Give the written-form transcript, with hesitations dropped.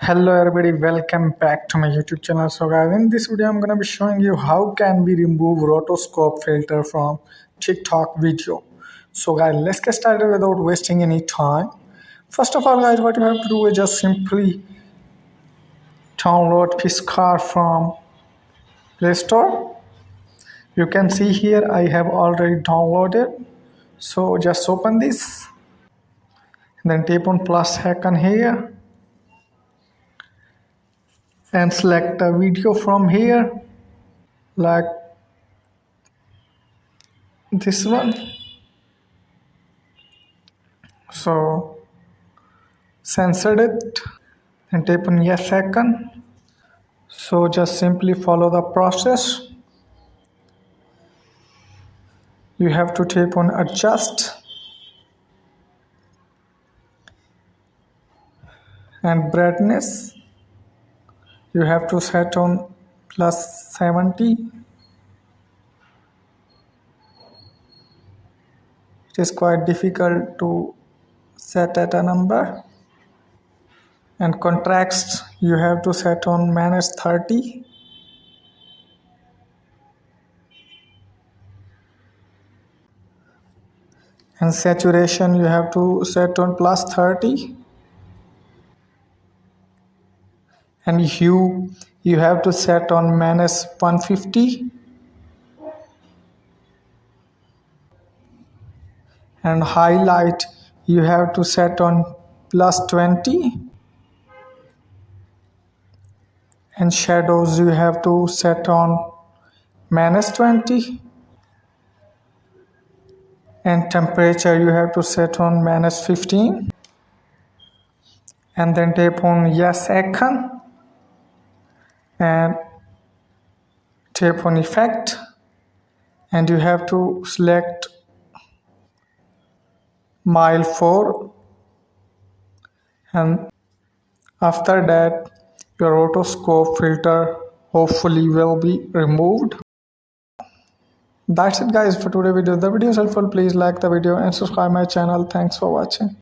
Hello everybody, welcome back to my YouTube channel. So guys, in this video I'm gonna be showing you how can we remove rotoscope filter from TikTok video. So guys, let's get started without wasting any time. First of all guys, what you have to do is just simply download Piscar from Play Store. You can see here I have already downloaded. So just open this, then tap on plus icon here and select a video from here like this one. So censored it and tap on yes icon. So just simply follow the process. You have to tap on adjust and brightness. You have to set on plus 70. It is quite difficult to set at a number. And contrast you have to set on -30. And saturation you have to set on plus 30. And hue you have to set on -150. And highlight you have to set on plus 20. And shadows you have to set on -20. And temperature you have to set on -15. And then tap on yes icon and tap on effect, and you have to select mile 4, and after that your rotoscope filter hopefully will be removed. That's it guys for today's video. The video is helpful, please like the video and subscribe my channel. Thanks for watching.